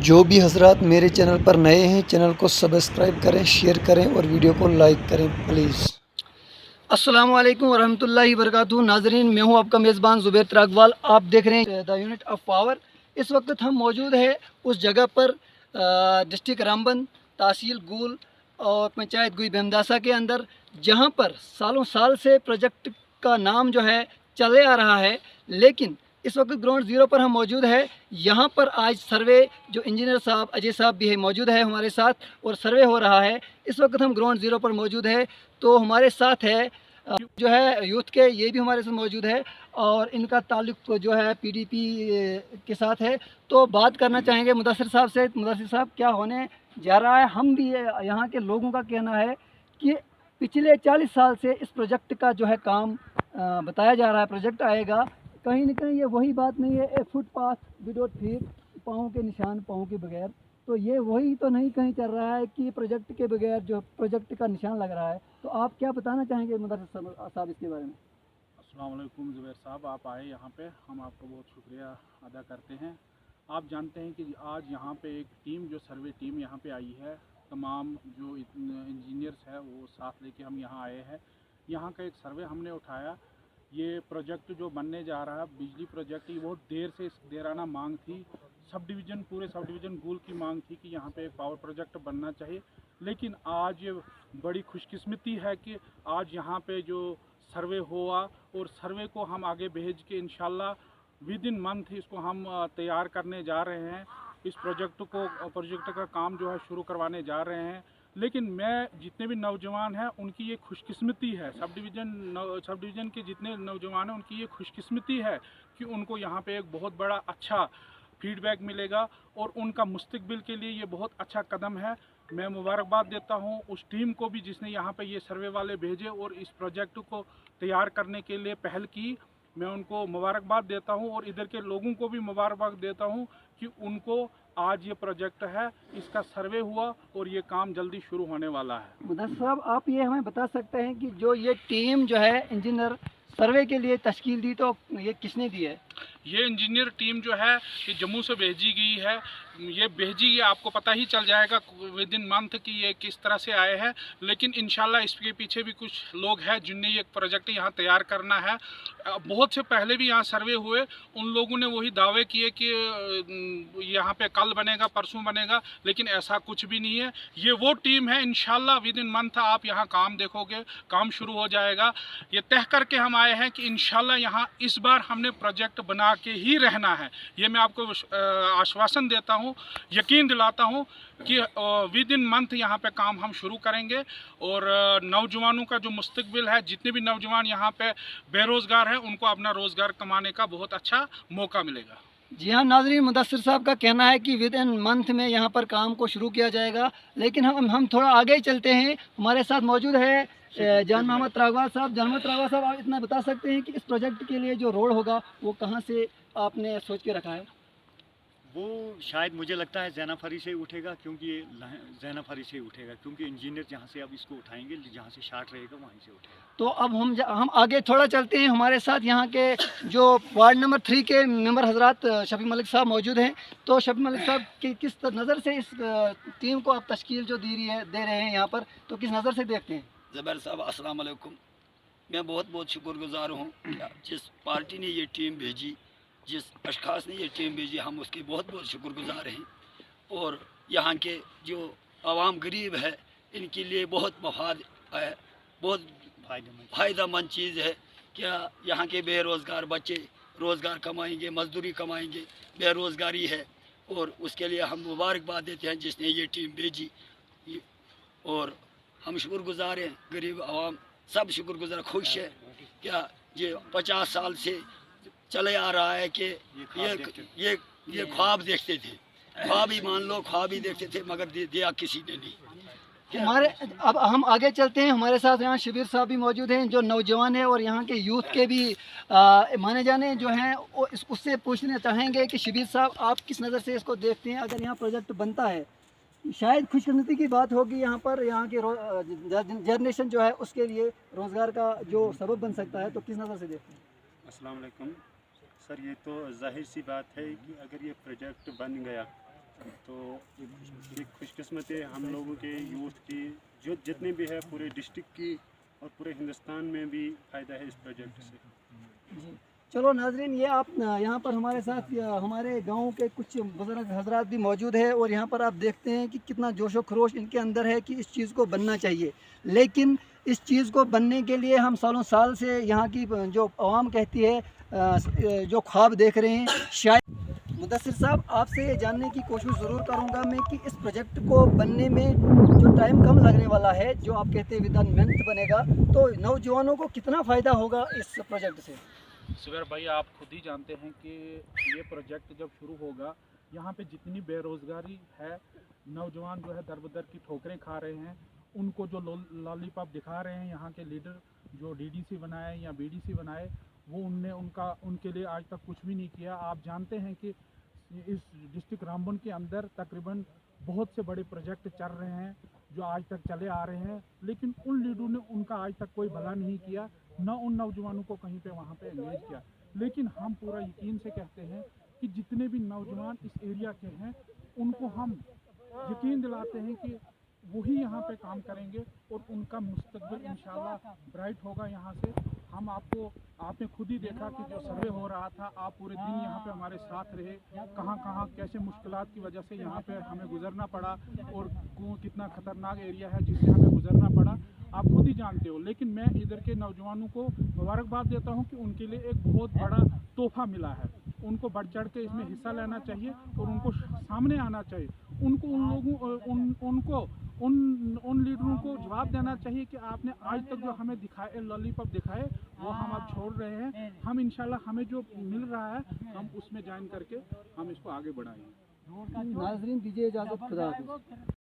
जो भी हज़रात मेरे चैनल पर नए हैं, चैनल को सब्सक्राइब करें, शेयर करें और वीडियो को लाइक करें प्लीज़। अस्सलामु अलैकुम वरहमतुल्लाहि वबरकातुहू। नाज़रीन, मैं हूं आपका मेज़बान ज़ुबैर त्रागवाल। आप देख रहे हैं द यूनिट ऑफ पावर। इस वक्त हम मौजूद हैं उस जगह पर डिस्ट्रिक्ट रामबन, तहसील गूल और पंचायत गुई बेमदासा के अंदर, जहां पर सालों साल से प्रोजेक्ट का नाम जो है चले आ रहा है। लेकिन इस वक्त ग्राउंड ज़ीरो पर हम मौजूद है। यहाँ पर आज सर्वे जो इंजीनियर साहब अजय साहब भी है मौजूद है हमारे साथ, और सर्वे हो रहा है। इस वक्त हम ग्राउंड ज़ीरो पर मौजूद है। तो हमारे साथ है जो है यूथ के, ये भी हमारे साथ मौजूद है और इनका ताल्लुक़ जो है पीडीपी के साथ है। तो बात करना चाहेंगे मुदस्सिर साहब से। मुदस्सिर साहब, क्या होने जा रहा है? हम भी यहाँ के लोगों का कहना है कि पिछले 40 साल से इस प्रोजेक्ट का जो है काम बताया जा रहा है, प्रोजेक्ट आएगा। कहीं ना कहीं ये वही बात नहीं है, ए फुटपाथ विदाउट फीट, पाँव के निशान, पाँव के बगैर। तो ये वही तो नहीं कहीं चल रहा है कि प्रोजेक्ट के बगैर जो प्रोजेक्ट का निशान लग रहा है। तो आप क्या बताना चाहेंगे मुदस्सिर साहब इसके बारे में? अस्सलाम वालेकुम ज़ुबैर साहब, आप आए यहाँ पे, हम आपका बहुत शुक्रिया अदा करते हैं। आप जानते हैं कि आज यहाँ पे एक टीम, जो सर्वे टीम यहाँ पे आई है, तमाम जो इंजीनियर्स है वो साथ लेके हम यहाँ आए हैं। यहाँ का एक सर्वे हमने उठाया। ये प्रोजेक्ट जो बनने जा रहा है, बिजली प्रोजेक्ट, ये बहुत देर से देराना मांग थी। सब डिवीज़न, पूरे सब डिवीज़न गूल की मांग थी कि यहाँ पे एक पावर प्रोजेक्ट बनना चाहिए। लेकिन आज ये बड़ी खुशकिस्मती है कि आज यहाँ पे जो सर्वे हुआ, और सर्वे को हम आगे भेज के इंशाल्लाह विद इन मंथ इसको हम तैयार करने जा रहे हैं। इस प्रोजेक्ट का काम जो है शुरू करवाने जा रहे हैं। लेकिन मैं, जितने भी नौजवान हैं उनकी ये खुशकिस्मती है, सब डिवीज़न के जितने नौजवान हैं उनकी ये खुशकिस्मती है कि उनको यहाँ पे एक बहुत बड़ा अच्छा फीडबैक मिलेगा और उनका मुस्तकबिल के लिए ये बहुत अच्छा कदम है। मैं मुबारकबाद देता हूँ उस टीम को भी जिसने यहाँ पे ये सर्वे वाले भेजे और इस प्रोजेक्ट को तैयार करने के लिए पहल की। मैं उनको मुबारकबाद देता हूँ और इधर के लोगों को भी मुबारकबाद देता हूँ कि उनको आज ये प्रोजेक्ट है, इसका सर्वे हुआ और ये काम जल्दी शुरू होने वाला है। मुदस्सिर साहब, आप ये हमें बता सकते हैं कि जो ये टीम जो है इंजीनियर सर्वे के लिए तश्कील दी, तो ये किसने दी है? ये इंजीनियर टीम जो है ये जम्मू से भेजी गई है। ये भेजी, आपको पता ही चल जाएगा विद इन मंथ कि ये किस तरह से आए हैं। लेकिन इंशाल्लाह इसके पीछे भी कुछ लोग हैं जिनने ये प्रोजेक्ट यहाँ तैयार करना है। बहुत से पहले भी यहाँ सर्वे हुए, उन लोगों ने वही दावे किए कि यहाँ पे कल बनेगा, परसों बनेगा, लेकिन ऐसा कुछ भी नहीं है। ये वो टीम है, इंशाल्लाह विद इन मंथ आप यहाँ काम देखोगे, काम शुरू हो जाएगा। ये तय करके हम आए हैं कि इंशाल्लाह यहाँ इस बार हमने प्रोजेक्ट बना के ही रहना है। ये मैं आपको आश्वासन देता हूँ, यकीन दिलाता हूँ कि विद इन मंथ यहाँ पे काम हम शुरू करेंगे। और नौजवानों का जो मुस्तकबिल है, जितने भी नौजवान यहाँ पे बेरोज़गार हैं, उनको अपना रोज़गार कमाने का बहुत अच्छा मौका मिलेगा। जी हाँ नाज़रीन, मुदस्सिर साहब का कहना है कि विद इन मंथ में यहाँ पर काम को शुरू किया जाएगा। लेकिन हम थोड़ा आगे ही चलते हैं। हमारे साथ मौजूद है जान मोहम्मद त्रागवाल साहब। जान मोहम्मद त्रागवाल साहब, आप इतना बता सकते हैं कि इस प्रोजेक्ट के लिए जो रोड होगा वो कहाँ से आपने सोच के रखा है? वो शायद मुझे लगता है ज़ैनाफरी से उठेगा, क्योंकि ये ज़ैनाफरी से उठेगा, क्योंकि इंजीनियर जहाँ से अब इसको उठाएंगे, जहाँ से शार्ट रहेगा वहीं से उठेगा। तो अब हम आगे थोड़ा चलते हैं। हमारे साथ यहाँ के जो वार्ड नंबर 3 के मेंबर हजरात शफी मलिक साहब मौजूद हैं। तो शफी मलिक साहब, किस नज़र से इस टीम को आप तश्कील जो दे रहे हैं यहाँ पर, तो किस नज़र से देखते हैं? ज़ुबैर साहब, अस्सलाम वालेकुम। मैं बहुत शुक्रगुज़ार हूँ जिस पार्टी ने ये टीम भेजी, जिस अशखास ने ये टीम भेजी, हम उसके बहुत शुक्रगुज़ार हैं। और यहाँ के जो आवाम गरीब है, इनके लिए बहुत मफाद है, बहुत फ़ायदेमंद चीज़ है। क्या यहाँ के बेरोज़गार बच्चे रोज़गार कमाएंगे, मजदूरी कमाएंगे, बेरोज़गारी है, और उसके लिए हम मुबारकबाद देते हैं जिसने ये टीम भेजी। और हम शुक्रगुज़ार हैं, गरीब आवाम सब शुक्रगुज़ार, खुश है। क्या ये 50 साल से चले आ रहा है कि ये ख्वाब देखते थे, ख्वाब ही मान लो, ख्वाब ही देखते थे, मगर दिया किसी ने नहीं। अब हम आगे चलते हैं। हमारे साथ यहाँ शबीर साहब भी मौजूद हैं, जो नौजवान है और यहाँ के यूथ के भी माने जाने जो हैं, उससे पूछना चाहेंगे कि शबीर साहब, आप किस नज़र से इसको देखते हैं? अगर यहाँ प्रोजेक्ट बनता है, शायद खुशकिस्मती की बात होगी यहाँ पर, यहाँ के जनरेशन जो है उसके लिए रोज़गार का जो सबब बन सकता है, तो किस नज़र से देखते हैं? अस्सलाम वालेकुम सर, ये तो जाहिर सी बात है कि अगर ये प्रोजेक्ट बन गया तो ये खुशकिस्मती हम लोगों के यूथ की जो जितने भी है पूरे डिस्ट्रिक्ट की और पूरे हिंदुस्तान में भी फ़ायदा है इस प्रोजेक्ट से। जी चलो नाजरीन, ये आप यहाँ पर हमारे साथ हमारे गांव के कुछ बुजुर्ग हजरात भी मौजूद है और यहाँ पर आप देखते हैं कि कितना जोशो खरोश इनके अंदर है कि इस चीज़ को बनना चाहिए। लेकिन इस चीज़ को बनने के लिए हम सालों साल से यहाँ की जो आवाम कहती है जो ख्वाब देख रहे हैं। शायद मुदस्सिर साहब, आपसे ये जानने की कोशिश ज़रूर करूँगा मैं कि इस प्रोजेक्ट को बनने में जो टाइम कम लगने वाला है, जो आप कहते हैं विदाउट मेहनत बनेगा, तो नौजवानों को कितना फ़ायदा होगा इस प्रोजेक्ट से? सुबैर भाई, आप खुद ही जानते हैं कि ये प्रोजेक्ट जब शुरू होगा, यहाँ पे जितनी बेरोज़गारी है, नौजवान जो है दर बदर की ठोकरें खा रहे हैं, उनको जो लॉलीपॉप दिखा रहे हैं यहाँ के लीडर जो डीडीसी बनाए या बीडीसी बनाए, वो उनके लिए आज तक कुछ भी नहीं किया। आप जानते हैं कि इस डिस्ट्रिक्ट रामबन के अंदर तकरीबन बहुत से बड़े प्रोजेक्ट चल रहे हैं जो आज तक चले आ रहे हैं, लेकिन उन लीडरों ने उनका आज तक कोई भला नहीं किया, न उन नौजवानों को कहीं पे वहाँ पे एंगेज किया। लेकिन हम पूरा यकीन से कहते हैं कि जितने भी नौजवान इस एरिया के हैं, उनको हम यकीन दिलाते हैं कि वही यहाँ पे काम करेंगे और उनका मुस्तकबिल इंशाल्लाह ब्राइट होगा। यहाँ से हम आपने खुद ही देखा कि जो सर्वे हो रहा था, आप पूरे दिन यहाँ पे हमारे साथ रहे, कहाँ कहाँ कैसे मुश्किलात की वजह से यहाँ पे हमें गुजरना पड़ा और कितना ख़तरनाक एरिया है जिससे हमें गुजरना पड़ा, आप खुद ही जानते हो। लेकिन मैं इधर के नौजवानों को मुबारकबाद देता हूँ कि उनके लिए एक बहुत बड़ा तोहफा मिला है। उनको बढ़ चढ़ के इसमें हिस्सा लेना चाहिए और उनको सामने आना चाहिए। उनको उन लीडरों को जवाब देना चाहिए कि आपने आज तक जो हमें दिखाए लॉलीपॉप दिखाए, वो हम अब छोड़ रहे हैं। हम इंशाल्लाह हमें जो मिल रहा है हम उसमें ज्वाइन करके हम इसको आगे बढ़ाएंगे। नाजरीन, दीजिए इजाज़त, खुदा हाफ़िज़।